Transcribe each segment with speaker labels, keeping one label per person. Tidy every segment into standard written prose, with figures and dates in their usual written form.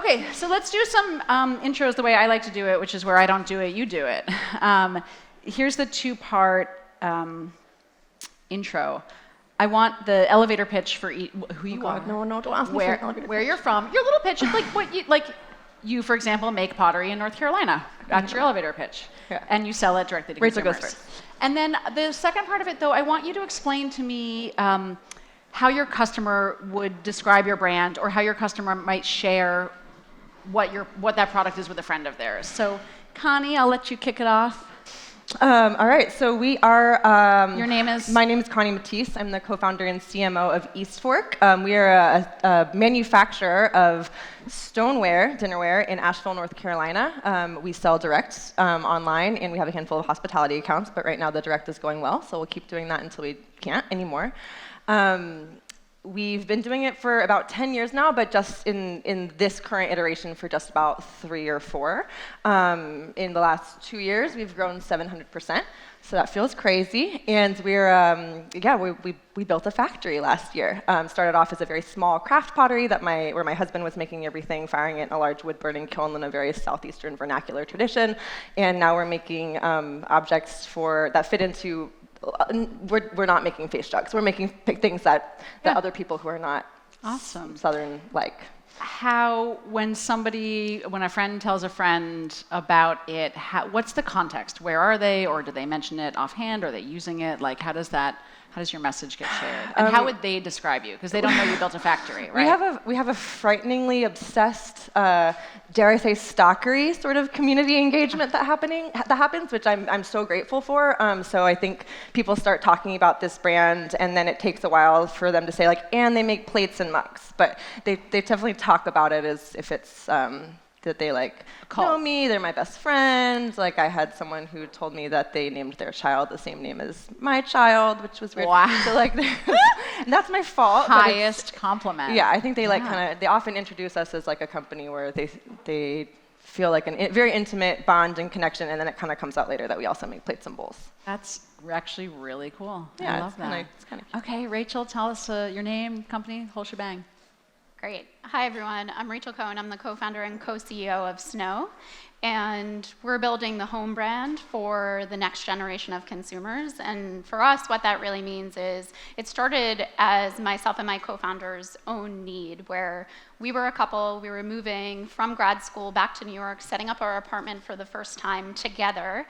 Speaker 1: Okay, so let's do some intros the way I like to do it, which is where I don't do it, you do it. Here's the two-part intro. I want the elevator pitch for who you are.
Speaker 2: No, don't ask me
Speaker 1: where you're from. Your little pitch, like what you, for example, make pottery in North Carolina. That's your elevator pitch.
Speaker 2: Yeah.
Speaker 1: And you sell it directly to
Speaker 2: Rachel
Speaker 1: consumers.
Speaker 2: goes first.
Speaker 1: And then the second part of it, though, I want you to explain to me how your customer would describe your brand, or how your customer might share what that product is with a friend of theirs. So, Connie, I'll let you kick it off.
Speaker 2: All right, so we are...
Speaker 1: Your name is?
Speaker 2: My name is Connie Matisse. I'm the co-founder and CMO of East Fork. We are a manufacturer of stoneware, dinnerware, in Asheville, North Carolina. We sell direct online, and we have a handful of hospitality accounts, but right now the direct is going well, so we'll keep doing that until we can't anymore. We've been doing it for about 10 years now, but just in this current iteration for just about 3 or 4. In the last 2 years, we've grown 700%, so that feels crazy. And we built a factory last year. Started off as a very small craft pottery where my husband was making everything, firing it in a large wood-burning kiln in a very southeastern vernacular tradition. And now we're making objects that fit into. We're not making face jugs. We're making things that other people who are not Southern like.
Speaker 1: When a friend tells a friend about it, what's the context? Where are they, or do they mention it offhand? Are they using it? Like, how does your message get shared? And how would they describe you? Because they don't know you built a factory, right?
Speaker 2: We have a frighteningly obsessed, dare I say, stalkery sort of community engagement that happens, which I'm so grateful for. So I think people start talking about this brand, and then it takes a while for them to say, like, and they make plates and mugs. But they definitely talk about it as if it's that they know me, they're my best friend. Like, I had someone who told me that they named their child the same name as my child, which was weird.
Speaker 1: Wow.
Speaker 2: So that's my fault.
Speaker 1: Highest compliment.
Speaker 2: Yeah, I think they they often introduce us as like a company where they feel like a very intimate bond and connection, and then it kind of comes out later that we also make plates and bowls.
Speaker 1: That's actually really cool.
Speaker 2: Yeah,
Speaker 1: I love that.
Speaker 2: It's kind of cute.
Speaker 1: Okay, Rachel, tell us your name, company, whole shebang.
Speaker 3: Great. Hi, everyone. I'm Rachel Cohen. I'm the co-founder and co-CEO of Snowe. And we're building the home brand for the next generation of consumers. And for us, what that really means is it started as myself and my co-founder's own need, where we were a couple, we were moving from grad school back to New York, setting up our apartment for the first time together.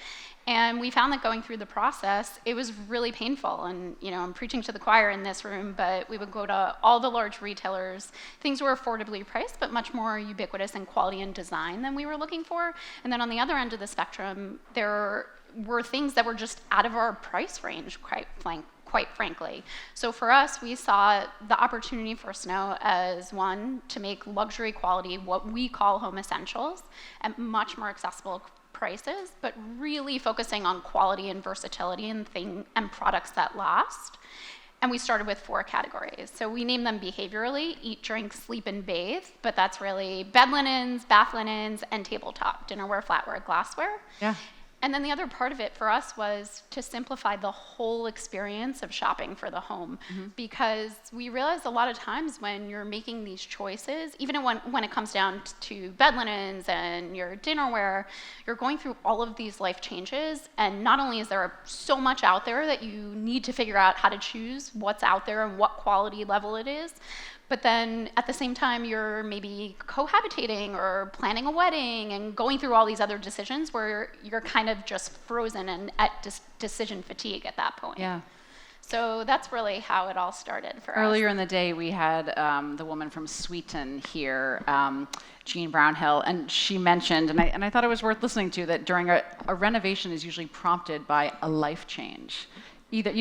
Speaker 3: And we found that going through the process, it was really painful. And I'm preaching to the choir in this room, but we would go to all the large retailers. Things were affordably priced, but much more ubiquitous in quality and design than we were looking for. And then on the other end of the spectrum, there were things that were just out of our price range, quite frankly. So for us, we saw the opportunity for Snowe as one, to make luxury quality, what we call home essentials, at much more accessible prices, but really focusing on quality and versatility and products that last. And we started with 4 categories. So we named them behaviorally: eat, drink, sleep, and bathe. But that's really bed linens, bath linens, and tabletop, dinnerware, flatware, glassware.
Speaker 1: Yeah.
Speaker 3: And then the other part of it for us was to simplify the whole experience of shopping for the home. Mm-hmm. Because we realized a lot of times when you're making these choices, even when it comes down to bed linens and your dinnerware, you're going through all of these life changes. And not only is there so much out there that you need to figure out how to choose what's out there and what quality level it is, but then at the same time, you're maybe cohabitating or planning a wedding and going through all these other decisions where you're kind of just frozen and at decision fatigue at that point.
Speaker 1: Yeah.
Speaker 3: So that's really how it all started for us.
Speaker 1: Earlier in the day, we had the woman from Sweeton here, Jean Brownhill, and she mentioned, and I thought it was worth listening to, that during a renovation is usually prompted by a life change. Either,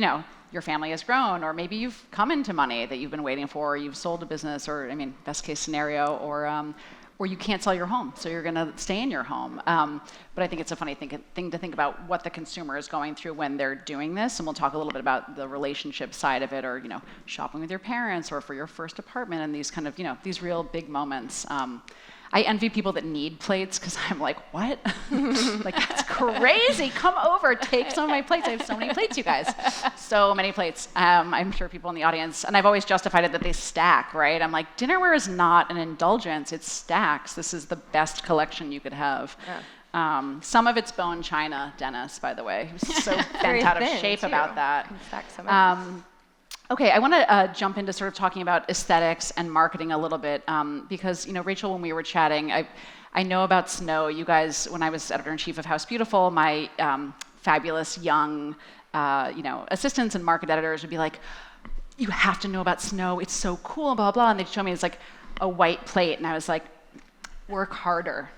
Speaker 1: your family has grown, or maybe you've come into money that you've been waiting for, or you've sold a business, or best case scenario, or you can't sell your home, so you're going to stay in your home. But I think it's a funny thing to think about what the consumer is going through when they're doing this, and we'll talk a little bit about the relationship side of it, or shopping with your parents, or for your first apartment, and these kind of these real big moments. I envy people that need plates because I'm like, what? Like, that's crazy. Come over, take some of my plates. I have so many plates, you guys. So many plates. I'm sure people in the audience, and I've always justified it that they stack, right? I'm like, dinnerware is not an indulgence. It stacks. This is the best collection you could have.
Speaker 2: Yeah.
Speaker 1: Some of it's bone china, Dennis, by the way. He was so bent out of shape
Speaker 2: too.
Speaker 1: about that.
Speaker 2: Can stack so many.
Speaker 1: Okay, I want to jump into sort of talking about aesthetics and marketing a little bit because, Rachel, when we were chatting, I know about Snowe. You guys, when I was editor-in-chief of House Beautiful, my fabulous young, assistants and market editors would be like, you have to know about Snowe. It's so cool, blah, blah. And they'd show me it's like a white plate. And I was like, work harder.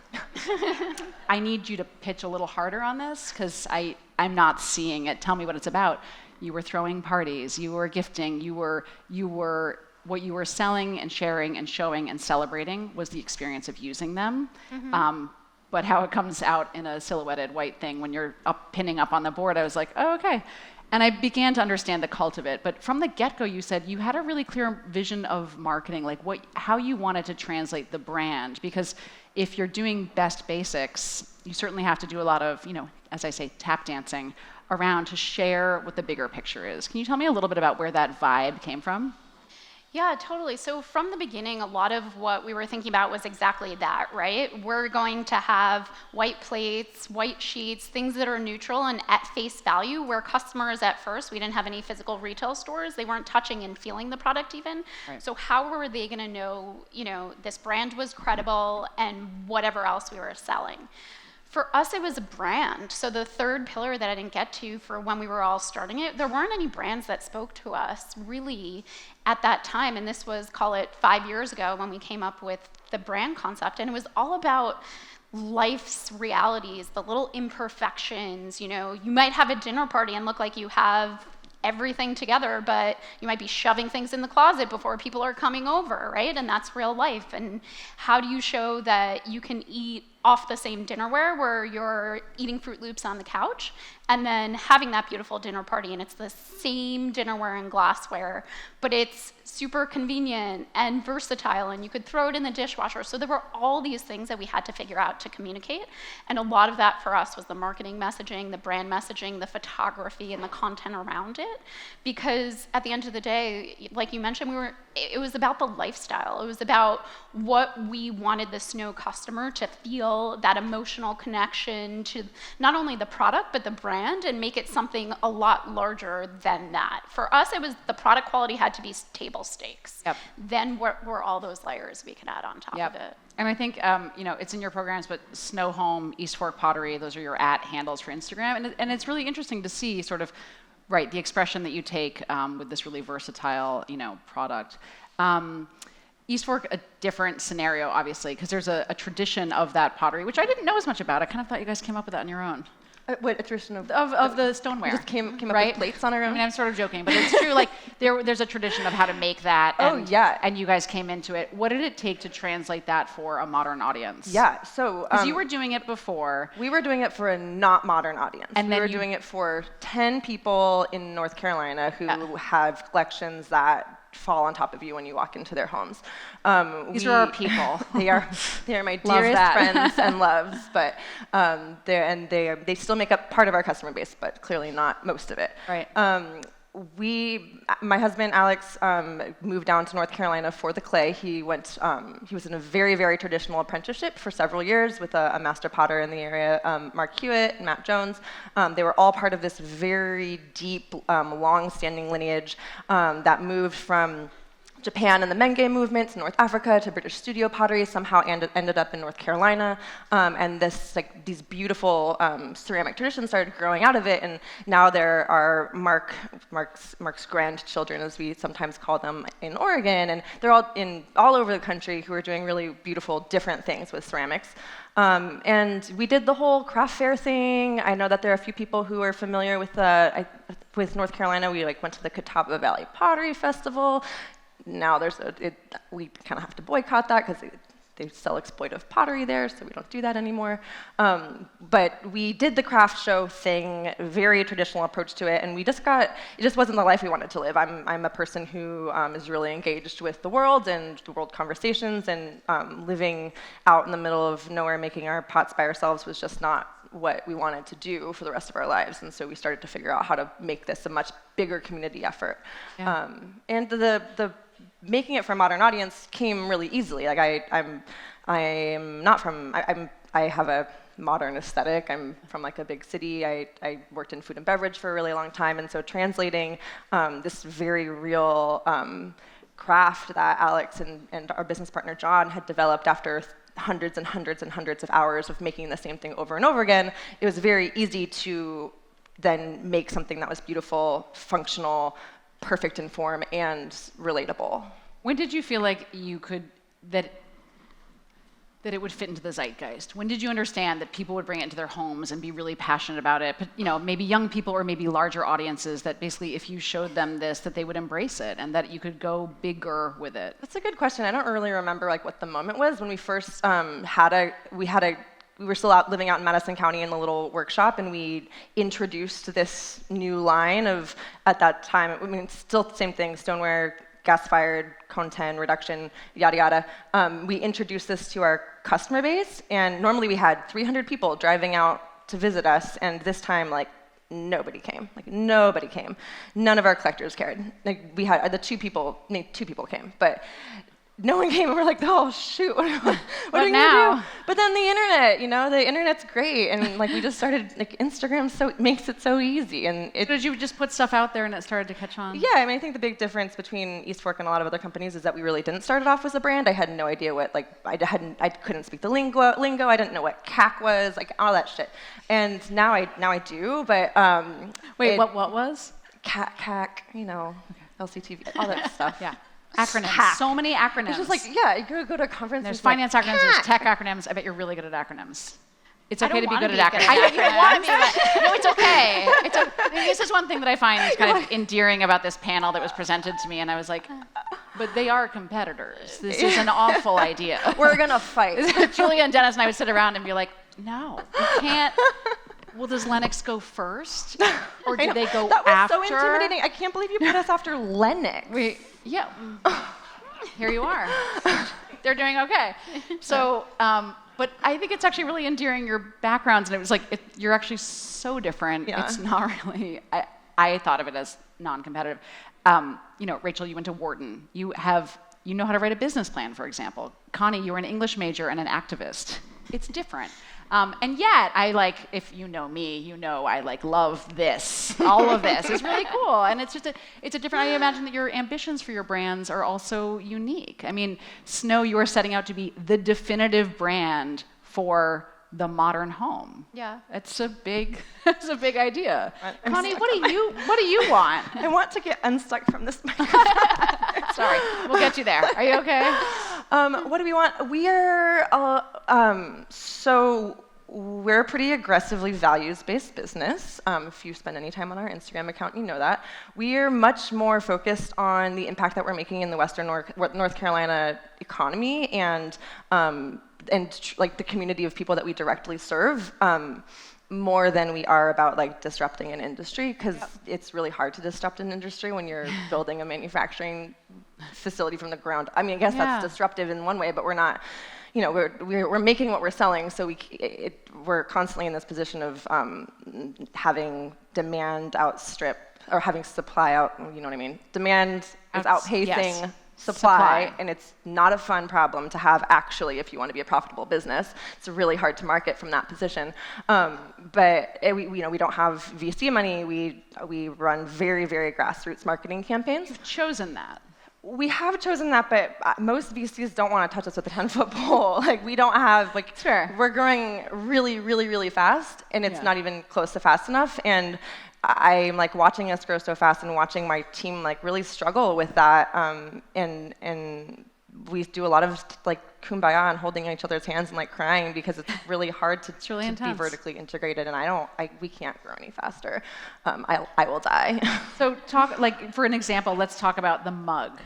Speaker 1: I need you to pitch a little harder on this because I'm not seeing it. Tell me what it's about. You were throwing parties, you were gifting, you were what you were selling and sharing and showing and celebrating was the experience of using them. But how it comes out in a silhouetted white thing when you're pinning up on the board, I was like, oh, okay. And I began to understand the cult of it. But from the get-go, you said you had a really clear vision of marketing, like how you wanted to translate the brand. Because if you're doing best basics, you certainly have to do a lot of, as I say, tap dancing around to share what the bigger picture is. Can you tell me a little bit about where that vibe came from?
Speaker 3: Yeah, totally. So from the beginning, a lot of what we were thinking about was exactly that, right? We're going to have white plates, white sheets, things that are neutral and at face value, where customers at first, we didn't have any physical retail stores. They weren't touching and feeling the product even. Right. So how were they going to know, this brand was credible and whatever else we were selling? For us, it was a brand. So the third pillar that I didn't get to for when we were all starting it, there weren't any brands that spoke to us really at that time. And this was, call it 5 years ago when we came up with the brand concept. And it was all about life's realities, the little imperfections. You might have a dinner party and look like you have everything together, but you might be shoving things in the closet before people are coming over, right? And that's real life. And how do you show that you can eat off the same dinnerware where you're eating Fruit Loops on the couch and then having that beautiful dinner party and it's the same dinnerware and glassware, but it's super convenient and versatile and you could throw it in the dishwasher. So there were all these things that we had to figure out to communicate. And a lot of that for us was the marketing messaging, the brand messaging, the photography and the content around it. Because at the end of the day, like you mentioned, it was about the lifestyle. It was about what we wanted the Snowe customer to feel, that emotional connection to not only the product, but the brand and make it something a lot larger than that. For us, it was the product quality had to be table stakes. Yep. Then were all those layers we could add on top of it.
Speaker 1: And I think, it's in your programs, but Snowe Home, East Fork Pottery, those are your @handles for Instagram. And it's really interesting to see sort of, right, the expression that you take with this really versatile, product. East Fork, a different scenario, obviously, because there's a tradition of that pottery, which I didn't know as much about. I kind of thought you guys came up with that on your own.
Speaker 2: What, a tradition of
Speaker 1: the stoneware?
Speaker 2: We just came up
Speaker 1: right?
Speaker 2: with plates on our own?
Speaker 1: I mean, I'm sort of joking, but it's true. Like, there's a tradition of how to make that. And, and you guys came into it. What did it take to translate that for a modern audience?
Speaker 2: Yeah, so...
Speaker 1: Because you were doing it before.
Speaker 2: We were doing it for a not modern audience. And we were doing it for 10 people in North Carolina who have collections that fall on top of you when you walk into their homes.
Speaker 1: These are our people.
Speaker 2: They are my dearest friends and loves, but they still make up part of our customer base, but clearly not most of it.
Speaker 1: Right.
Speaker 2: My husband Alex moved down to North Carolina for the clay. He was in a very, very traditional apprenticeship for several years with a master potter in the area, Mark Hewitt and Matt Jones. They were all part of this very deep, long-standing lineage that moved from Japan and the Menge movement to North Africa to British studio pottery, somehow ended up in North Carolina, and these beautiful ceramic traditions started growing out of it, and now there are Mark's grandchildren, as we sometimes call them, in Oregon, and they're all over the country who are doing really beautiful, different things with ceramics. And we did the whole craft fair thing. I know that there are a few people who are familiar with North Carolina. We went to the Catawba Valley Pottery Festival. Now we kind of have to boycott that because they sell exploitive pottery there, so we don't do that anymore. But we did the craft show thing, very traditional approach to it, and it just wasn't the life we wanted to live. I'm a person who is really engaged with the world and the world conversations, and living out in the middle of nowhere making our pots by ourselves was just not what we wanted to do for the rest of our lives. And so we started to figure out how to make this a much bigger community effort.
Speaker 1: Yeah.
Speaker 2: And the making it for a modern audience came really easily. Like I have a modern aesthetic. I'm from like a big city. I worked in food and beverage for a really long time, and so translating this very real craft that Alex and our business partner John had developed after hundreds and hundreds and hundreds of hours of making the same thing over and over again, it was very easy to then make something that was beautiful, functional, perfect in form, and relatable.
Speaker 1: When did you feel like that it would fit into the zeitgeist? When did you understand that people would bring it into their homes and be really passionate about it? But, maybe young people or maybe larger audiences, that basically if you showed them this, that they would embrace it and that you could go bigger with it?
Speaker 2: That's a good question. I don't really remember like what the moment was when we first we were still living out in Madison County in the little workshop, and we introduced this new line of, at that time, still the same thing, stoneware, gas-fired, cone 10, reduction, yada yada. We introduced this to our customer base, and normally we had 300 people driving out to visit us, and this time, nobody came. Nobody came. None of our collectors cared. We had two people came, but no one came, and we're like, oh shoot, what are we gonna do? But then the internet, the internet's great, and we just started, Instagram makes it so easy, and
Speaker 1: did you just put stuff out there and it started to catch on?
Speaker 2: Yeah, I think the big difference between East Fork and a lot of other companies is that we really didn't start it off as a brand. I had no idea what, I couldn't speak the lingo, I didn't know what CAC was, all that shit, and now I do, but
Speaker 1: wait, what was?
Speaker 2: CAC, LCTV, all that stuff.
Speaker 1: Yeah. Acronyms.
Speaker 2: Hack.
Speaker 1: So many acronyms.
Speaker 2: It's just you go to a conference.
Speaker 1: There's finance acronyms, there's tech acronyms. I bet you're really good at acronyms. It's okay to be good at acronyms.
Speaker 3: You want to be,
Speaker 1: No, it's okay. This is one thing that I find is kind of endearing about this panel that was presented to me, and I was like, but they are competitors. This is an awful idea.
Speaker 2: We're going to fight.
Speaker 1: Julia and Dennis and I would sit around and be like, no, you can't. Well, does Lennox go first? Or do they go after?
Speaker 2: That was so intimidating. I can't believe you put us after Lennox.
Speaker 1: Yeah. Here you are. They're doing okay. So, but I think it's actually really endearing, your backgrounds, and it was you're actually so different.
Speaker 2: Yeah.
Speaker 1: It's not really, I thought of it as non-competitive. Rachel, you went to Wharton. You know how to write a business plan, for example. Connie, you were an English major and an activist. It's different. And yet, if you know me, I love this. All of this is really cool, and it's a different. I imagine that your ambitions for your brands are also unique. Snow, you are setting out to be the definitive brand for the modern home.
Speaker 3: Yeah,
Speaker 1: it's a big idea. Connie, what do you want?
Speaker 2: I want to get unstuck from this microphone.
Speaker 1: Sorry, we'll get you there. Are you okay?
Speaker 2: What do we want? We're a pretty aggressively values-based business. If you spend any time on our Instagram account, you know that. We are much more focused on the impact that we're making in the Western North Carolina economy and the community of people that we directly serve. More than we are about disrupting an industry, because it's really hard to disrupt an industry when you're building a manufacturing facility from the ground. I guess that's disruptive in one way, but we're not. We're making what we're selling, so we're constantly in this position of having demand outstrip or having supply out. You know what I mean? Demand is outpacing supply, and it's not a fun problem to have actually if you want to be a profitable business. It's really hard to market from that position. But we don't have VC money. We run very, very grassroots marketing campaigns.
Speaker 1: You've chosen that.
Speaker 2: We have chosen that, but most VCs don't want to touch us with a 10-foot pole. We don't have,
Speaker 1: Sure.
Speaker 2: We're growing really, really, really fast, and it's not even close to fast enough. And I'm watching us grow so fast and watching my team really struggle with that. And we do a lot of kumbaya and holding each other's hands and crying because it's really hard to be vertically integrated, and we can't grow any faster. I will die.
Speaker 1: So talk for an example. Let's talk about the mug.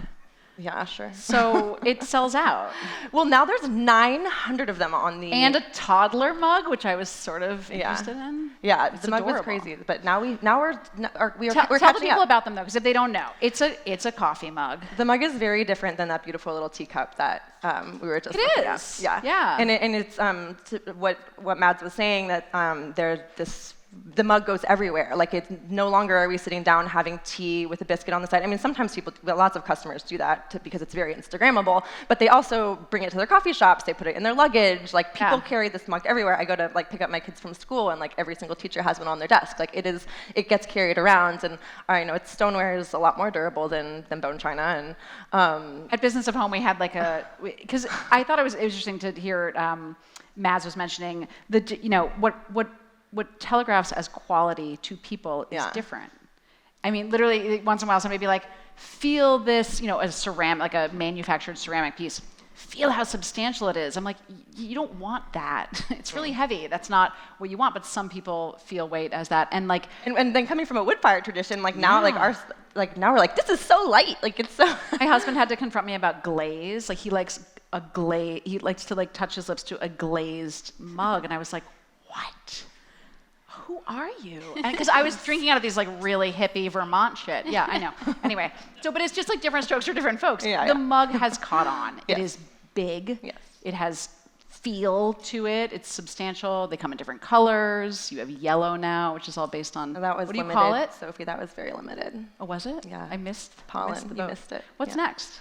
Speaker 2: Yeah, sure.
Speaker 1: So it sells out.
Speaker 2: Well, now there's 900 of them on the...
Speaker 1: And a toddler mug, which I was sort of interested in.
Speaker 2: Yeah,
Speaker 1: It's
Speaker 2: the mug was
Speaker 1: adorable.
Speaker 2: crazy. But now we're
Speaker 1: Tell the
Speaker 2: catching
Speaker 1: people
Speaker 2: up.
Speaker 1: about them though, because if they don't know, it's a coffee mug.
Speaker 2: The mug is very different than that beautiful little teacup that we were just looking at.
Speaker 1: is.
Speaker 2: Yeah.
Speaker 1: Yeah.
Speaker 2: And it's what Mads was saying, that the mug goes everywhere. Like, it's no longer are we sitting down having tea with a biscuit on the side. I mean, sometimes lots of customers do that because it's very Instagrammable, but they also bring it to their coffee shops. They put it in their luggage. Like, people carry this mug everywhere. I go to pick up my kids from school, and every single teacher has one on their desk. Like, it gets carried around, and I know stoneware is a lot more durable than bone china. And
Speaker 1: At Business of Home, we had because I thought it was interesting to hear Maz was mentioning what telegraphs as quality to people is different. I mean, literally, once in a while, somebody would be like, feel this, a ceramic, like a manufactured ceramic piece. Feel how substantial it is. I'm like, you don't want that. It's really heavy. That's not what you want. But some people feel weight as that, and
Speaker 2: then coming from a wood fire tradition, now now we're like, this is so light. It's so.
Speaker 1: My husband had to confront me about glaze. He likes a glaze. He likes to touch his lips to a glazed mug, and I was like, what? Who are you? Because I was drinking out of these really hippie Vermont shit. Yeah, I know. Anyway, but it's just different strokes for different folks. The mug has caught on. It is big.
Speaker 2: Yes.
Speaker 1: It has feel to it. It's substantial. They come in different colors. You have yellow now, which is all based on,
Speaker 2: That was
Speaker 1: what do you
Speaker 2: limited,
Speaker 1: call it?
Speaker 2: Sophie, that was very limited.
Speaker 1: Oh, was it?
Speaker 2: Yeah.
Speaker 1: I missed
Speaker 2: Pollen.
Speaker 1: the
Speaker 2: You
Speaker 1: boat.
Speaker 2: missed it.
Speaker 1: What's
Speaker 2: Yeah.
Speaker 1: next?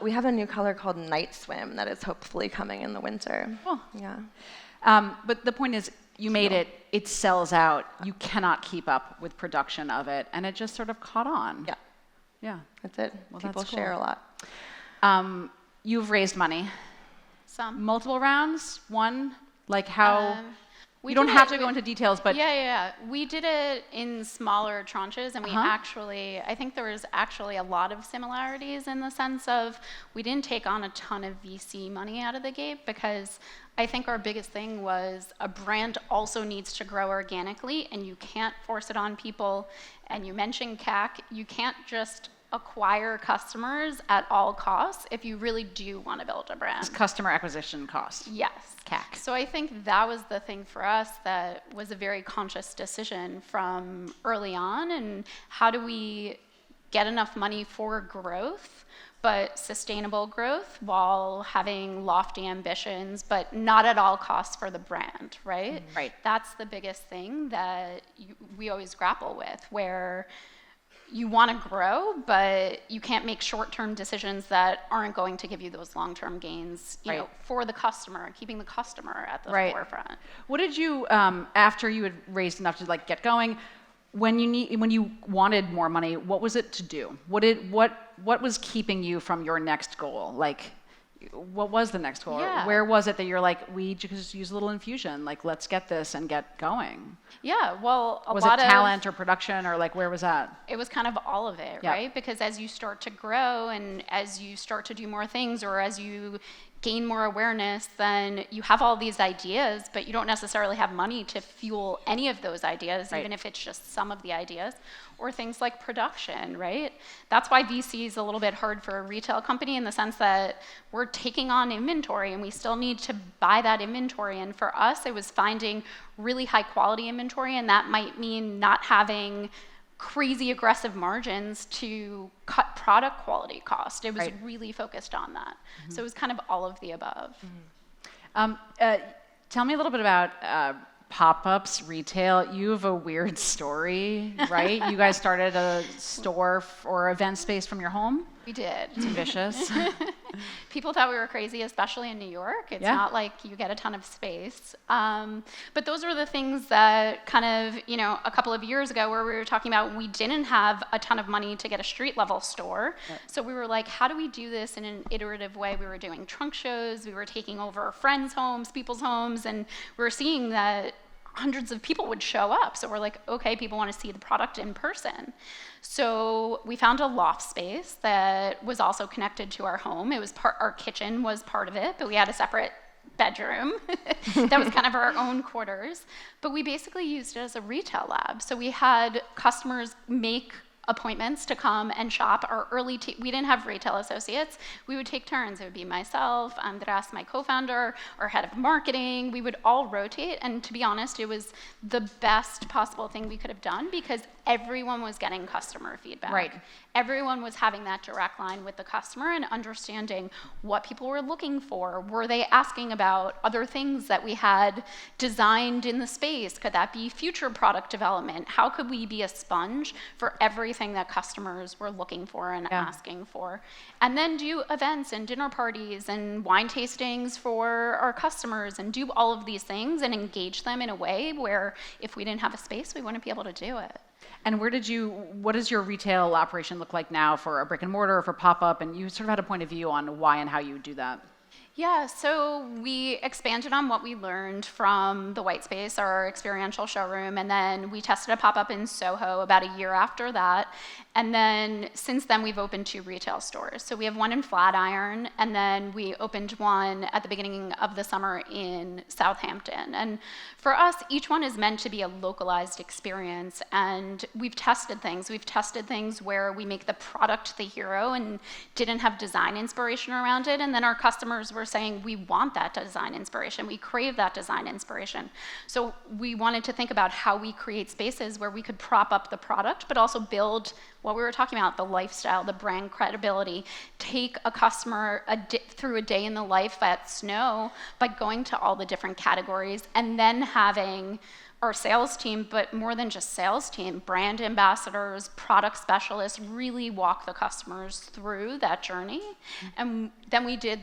Speaker 2: We have a new color called Night Swim that is hopefully coming in the winter.
Speaker 1: Oh.
Speaker 2: Yeah.
Speaker 1: But the point is, you made it, it sells out. You cannot keep up with production of it. And it just sort of caught on.
Speaker 2: Yeah.
Speaker 1: Yeah.
Speaker 2: That's it.
Speaker 1: Well,
Speaker 2: People
Speaker 1: that's
Speaker 2: share
Speaker 1: cool.
Speaker 2: a lot.
Speaker 1: You've raised money.
Speaker 3: Some.
Speaker 1: Multiple rounds? One? How?
Speaker 3: We
Speaker 1: You don't
Speaker 3: did
Speaker 1: have
Speaker 3: it-
Speaker 1: to go into details, but
Speaker 3: Yeah. We did it in smaller tranches, and I think there was actually a lot of similarities in the sense of we didn't take on a ton of VC money out of the gate, because I think our biggest thing was a brand also needs to grow organically, and you can't force it on people. And you mentioned CAC, you can't just acquire customers at all costs if you really do want to build a brand.
Speaker 1: it's customer acquisition cost.
Speaker 3: Yes.
Speaker 1: CAC.
Speaker 3: So I think that was the thing for us that was a very conscious decision from early on. And how do we get enough money for growth, but sustainable growth while having lofty ambitions, but not at all costs for the brand, right?
Speaker 1: Right.
Speaker 3: That's the biggest thing that we always grapple with, where you want to grow, but you can't make short-term decisions that aren't going to give you those long-term gains, you know, for the customer, keeping the customer at the forefront.
Speaker 1: What did you, after you had raised enough to get going, when you wanted more money, what was it to do? What was keeping you from your next goal? What was the next goal?
Speaker 3: Yeah.
Speaker 1: Where was it that you're like, we just use a little infusion, let's get this and get going?
Speaker 3: Yeah, well,
Speaker 1: Was it talent or production, or where was that?
Speaker 3: It was kind of all of it, right? Because as you start to grow and as you start to do more things, or as you gain more awareness, then you have all these ideas, but you don't necessarily have money to fuel any of those ideas, even if it's just some of the ideas, or things like production, right? That's why VC is a little bit hard for a retail company, in the sense that we're taking on inventory and we still need to buy that inventory. And for us, it was finding really high quality inventory, and that might mean not having crazy aggressive margins to cut product quality cost. It was really focused on that. So it was kind of all of the above.
Speaker 1: Tell me a little bit about pop-ups, retail. You have a weird story, right? You guys started a store or event space from your home?
Speaker 3: We did.
Speaker 1: It's ambitious.
Speaker 3: People thought we were crazy, especially in New York. It's not like you get a ton of space. But those were the things that kind of, a couple of years ago, where we were talking about, we didn't have a ton of money to get a street level store. So we were like, how do we do this in an iterative way? We were doing trunk shows. We were taking over friends' homes, people's homes, and we were seeing that hundreds of people would show up. So we're like, okay, people want to see the product in person. So we found a loft space that was also connected to our home. It was our kitchen was part of it, but we had a separate bedroom that was kind of our own quarters. But we basically used it as a retail lab. So we had customers make appointments to come and shop. We didn't have retail associates. We would take turns. It would be myself, Andras, my co-founder, our head of marketing. We would all rotate, and to be honest, it was the best possible thing we could have done because everyone was getting customer feedback.
Speaker 1: Right.
Speaker 3: Everyone was having that direct line with the customer and understanding what people were looking for. Were they asking about other things that we had designed in the space? Could that be future product development? How could we be a sponge for everything that customers were looking for and asking for? And then do events and dinner parties and wine tastings for our customers and do all of these things and engage them in a way where if we didn't have a space, we wouldn't be able to do it.
Speaker 1: And what does your retail operation look like now for a brick and mortar or for pop-up? And you sort of had a point of view on why and how you would do that.
Speaker 3: Yeah, so we expanded on what we learned from the White Space, our experiential showroom, and then we tested a pop-up in Soho about a year after that. And then since then, we've opened 2 retail stores. So we have one in Flatiron, and then we opened one at the beginning of the summer in Southampton. And for us, each one is meant to be a localized experience, and we've tested things. We've tested things where we make the product the hero and didn't have design inspiration around it, and then our customers were saying, we want that design inspiration. We crave that design inspiration. So we wanted to think about how we create spaces where we could prop up the product, but also build what we were talking about, the lifestyle, the brand credibility, take a customer through a day in the life at Snow by going to all the different categories and then having our sales team, but more than just sales team, brand ambassadors, product specialists, really walk the customers through that journey. And then we did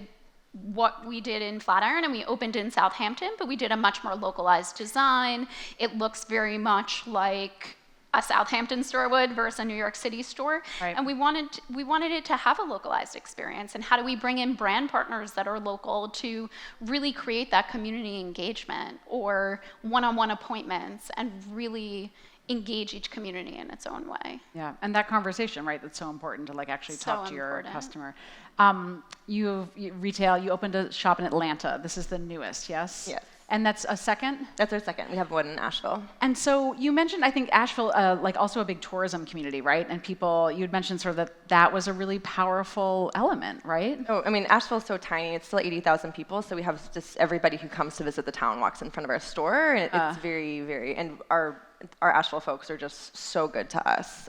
Speaker 3: what we did in Flatiron, and we opened in Southampton, but we did a much more localized design. It looks very much like a Southampton store would versus a New York City store.
Speaker 1: Right.
Speaker 3: And we wanted it to have a localized experience. And how do we bring in brand partners that are local to really create that community engagement or one-on-one appointments and really engage each community in its own way.
Speaker 1: Yeah, and that conversation, right, that's so important to like actually talk to your customer. You opened a shop in Atlanta. This is the newest, yes?
Speaker 2: Yes.
Speaker 1: And that's a second?
Speaker 2: That's our second. We have one in Asheville.
Speaker 1: And so you mentioned, I think, Asheville, like also a big tourism community, right? And you'd mentioned sort of that was a really powerful element, right?
Speaker 2: Oh, I mean, Asheville's so tiny. It's still 80,000 people, so we have just everybody who comes to visit the town walks in front of our store, and it's very, very, and our Asheville folks are just so good to us.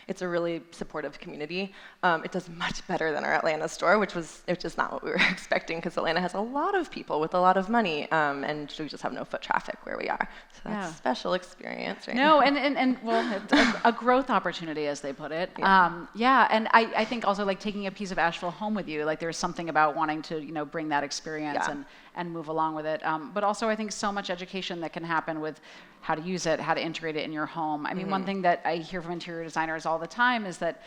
Speaker 2: It's a really supportive community. It does much better than our Atlanta store, which is not what we were expecting, because Atlanta has a lot of people with a lot of money, and we just have no foot traffic where we are. So that's a special experience, right?
Speaker 1: No, and well, it's a growth opportunity, as they put it. Yeah, and I think also like taking a piece of Asheville home with you, like there's something about wanting to bring that experience and move along with it. But also I think so much education that can happen with how to use it, how to integrate it in your home. I mean, one thing that I hear from interior designers all the time is that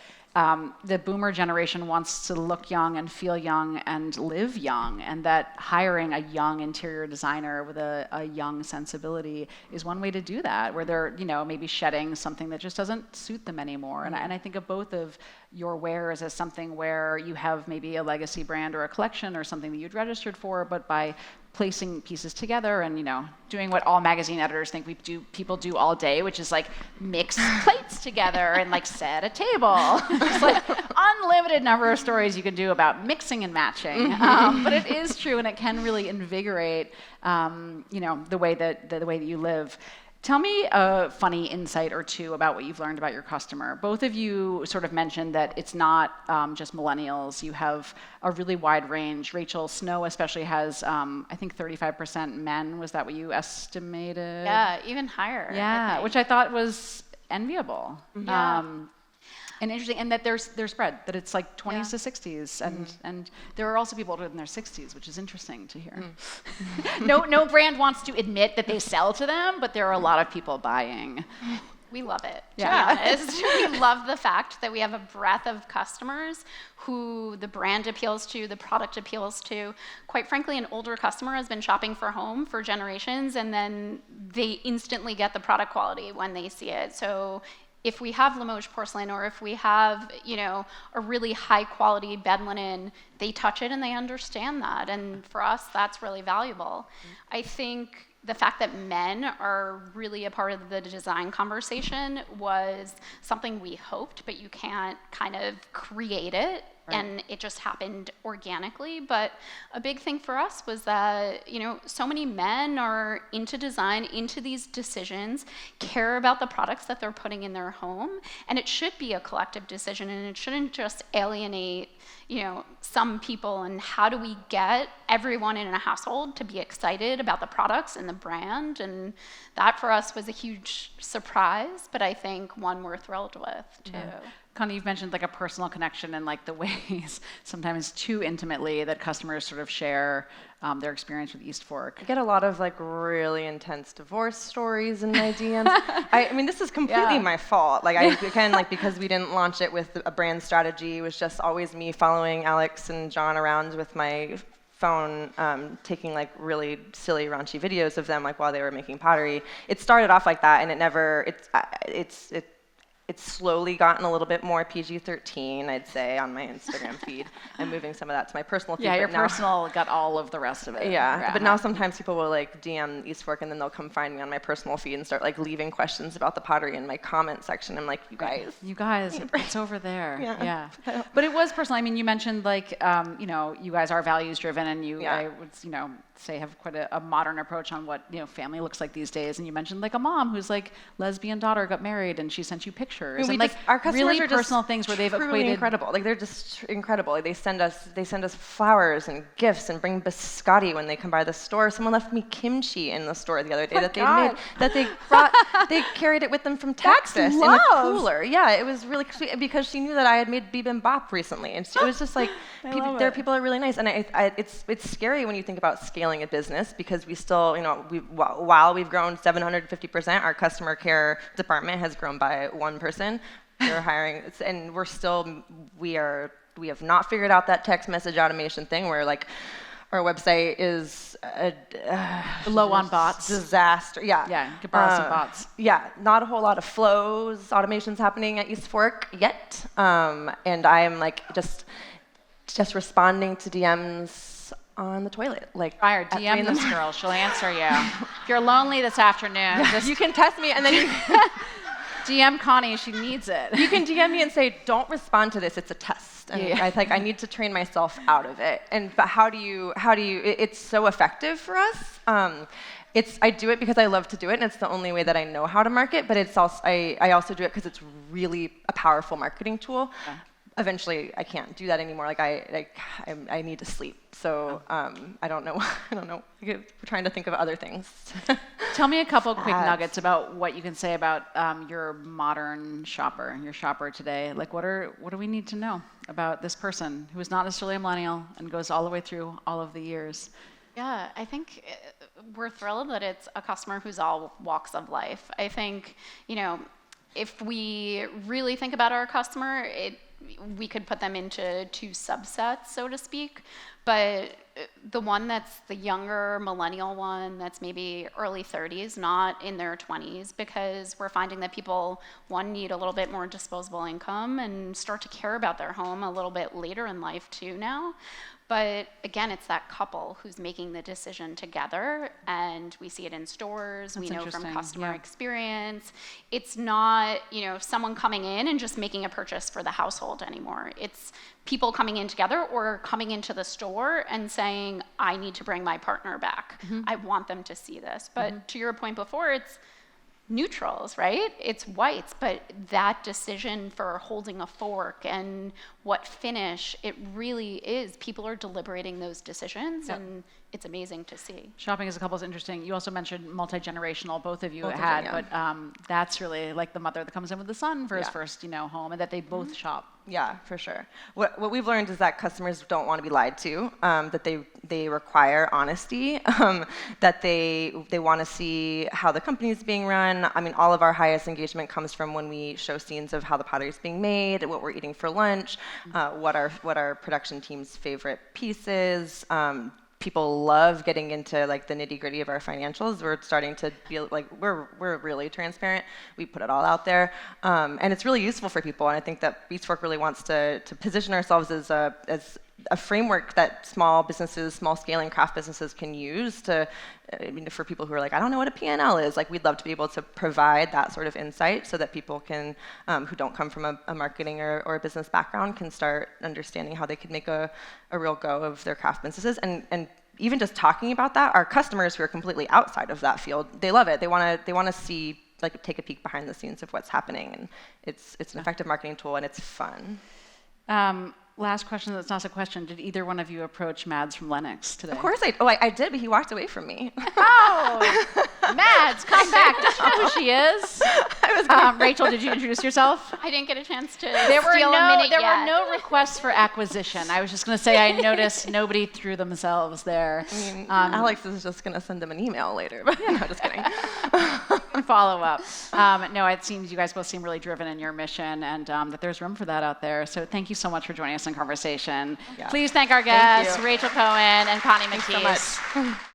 Speaker 1: the boomer generation wants to look young and feel young and live young, and that hiring a young interior designer with a young sensibility is one way to do that, where they're maybe shedding something that just doesn't suit them anymore. And I think of both of your wares as something where you have maybe a legacy brand or a collection or something that you'd registered for, but by placing pieces together and doing what all magazine editors think people do all day, which is like mix plates together and like set a table. It's like unlimited number of stories you can do about mixing and matching. But it is true, and it can really invigorate the way that you live. Tell me a funny insight or two about what you've learned about your customer. Both of you sort of mentioned that it's not just millennials. You have a really wide range. Rachel, Snow especially has, I think, 35% men. Was that what you estimated?
Speaker 3: Yeah, even higher.
Speaker 1: Yeah, which I thought was enviable.
Speaker 3: Yeah.
Speaker 1: And interesting, and that they're spread, that it's like 20s to 60s, and there are also people older than their 60s, which is interesting to hear. No brand wants to admit that they sell to them, but there are a lot of people buying.
Speaker 3: We love it, to
Speaker 1: Yeah.
Speaker 3: be honest. We love the fact that we have a breadth of customers who the brand appeals to, the product appeals to. Quite frankly, an older customer has been shopping for home for generations, and then they instantly get the product quality when they see it. So if we have Limoges porcelain, or if we have, a really high quality bed linen, they touch it and they understand that. And for us, that's really valuable. I think the fact that men are really a part of the design conversation was something we hoped, but you can't kind of create it. Right. And it just happened organically. But a big thing for us was that, so many men are into design, into these decisions, care about the products that they're putting in their home. And it should be a collective decision, and it shouldn't just alienate, some people. And how do we get everyone in a household to be excited about the products and the brand? And that for us was a huge surprise, but I think one we're thrilled with too. Yeah.
Speaker 1: Connie, you've mentioned like a personal connection and like the ways sometimes too intimately that customers sort of share their experience with East Fork.
Speaker 2: I get a lot of like really intense divorce stories in my DMs. I mean, this is completely my fault. Like because we didn't launch it with a brand strategy, it was just always me following Alex and John around with my phone, taking like really silly, raunchy videos of them like while they were making pottery. It started off like that, and it's slowly gotten a little bit more PG-13, I'd say, on my Instagram feed. I'm moving some of that to my personal feed.
Speaker 1: Yeah, your personal got all of the rest of it.
Speaker 2: Yeah, but now sometimes people will like DM East Fork, and then they'll come find me on my personal feed and start like leaving questions about the pottery in my comment section. I'm like, you guys,
Speaker 1: it's over there.
Speaker 2: Yeah.
Speaker 1: But it was personal. I mean, you mentioned like, you guys are values driven, and I would, say have quite a modern approach on what family looks like these days. And you mentioned like a mom who's like lesbian daughter got married and she sent you pictures and like
Speaker 2: our customers
Speaker 1: really
Speaker 2: are
Speaker 1: personal
Speaker 2: just
Speaker 1: things where they've
Speaker 2: truly
Speaker 1: equated
Speaker 2: incredible. Like they're just incredible. Like, they send us flowers and gifts and bring biscotti when they come by the store. Someone left me kimchi in the store the other day they carried it with them from Texas in a cooler. Yeah, it was really sweet because she knew that I had made bibimbap recently, and so it was just like people are really nice. And it's scary when you think about scaling a business because we still, while we've grown 750%, our customer care department has grown by one person. We're hiring, and we have not figured out that text message automation thing where like our website is
Speaker 1: low on bots.
Speaker 2: Disaster. Yeah.
Speaker 1: Yeah, you could borrow some bots.
Speaker 2: Yeah, not a whole lot of flows, automations happening at East Fork yet. And I am like just responding to DMs on the toilet. Like,
Speaker 1: Fire, DM this girl. She'll answer you. If you're lonely this afternoon,
Speaker 2: you can test me and then you
Speaker 1: DM Connie. She needs it.
Speaker 2: You can DM me and say, "Don't respond to this. It's a test." And I need to train myself out of it. But how do you? It's so effective for us. I do it because I love to do it, and it's the only way that I know how to market. But it's also I also do it because it's really a powerful marketing tool. Yeah. Eventually, I can't do that anymore. Like I need to sleep. So I don't know. We're trying to think of other things.
Speaker 1: Tell me a couple quick nuggets about what you can say about your modern shopper, your shopper today. Like, what do we need to know about this person who is not necessarily a millennial and goes all the way through all of the years?
Speaker 3: Yeah, I think we're thrilled that it's a customer who's all walks of life. I think, if we really think about our customer, we could put them into two subsets, so to speak. But the one that's the younger millennial one that's maybe early 30s, not in their 20s, because we're finding that people, one, need a little bit more disposable income and start to care about their home a little bit later in life too now. But again, it's that couple who's making the decision together, and we see it in stores.
Speaker 1: That's
Speaker 3: we know from customer experience. It's not, someone coming in and just making a purchase for the household anymore. It's people coming in together or coming into the store and saying, I need to bring my partner back. Mm-hmm. I want them to see this. But to your point before, it's neutrals, right? It's whites, but that decision for holding a fork and what finish, it really is. People are deliberating those decisions, and it's amazing to see.
Speaker 1: Shopping as a couple is interesting. You also mentioned multi-generational, both of you had, but that's really like the mother that comes in with the son for his first, home, and that they both shop.
Speaker 2: Yeah, for sure. What we've learned is that customers don't want to be lied to, that they require honesty, that they want to see how the company is being run. I mean, all of our highest engagement comes from when we show scenes of how the pottery is being made, what we're eating for lunch, what our production team's favorite piece is. People love getting into like the nitty-gritty of our financials. We're starting to be like we're really transparent. We put it all out there, and it's really useful for people. And I think that East Fork really wants to position ourselves as a framework that small businesses, small scaling craft businesses can use to, for people who are like, I don't know what a P&L is, like we'd love to be able to provide that sort of insight so that people can, who don't come from a marketing or a business background, can start understanding how they could make a real go of their craft businesses. And even just talking about that, our customers who are completely outside of that field, they love it. They want to see, like, take a peek behind the scenes of what's happening, and it's an effective marketing tool, and it's fun.
Speaker 1: Last question that's not a question. Did either one of you approach Mads from Lennox today?
Speaker 2: Of course I did, but he walked away from me.
Speaker 1: Oh, Mads, come back. Does she know who she is? Rachel, did you introduce yourself?
Speaker 3: I didn't get a chance to
Speaker 1: There were
Speaker 3: steal a minute
Speaker 1: there
Speaker 3: yet.
Speaker 1: were no requests for acquisition. I was just going to say I noticed nobody threw themselves there.
Speaker 2: I mean, Alex is just going to send him an email later, but no, just kidding.
Speaker 1: Follow up. No, it seems you guys both seem really driven in your mission, and that there's room for that out there. So thank you so much for joining us in conversation.
Speaker 2: Yeah.
Speaker 1: Please thank our guests,
Speaker 2: Thank you.
Speaker 1: Rachel Cohen and Connie Matisse.
Speaker 2: Thanks so much.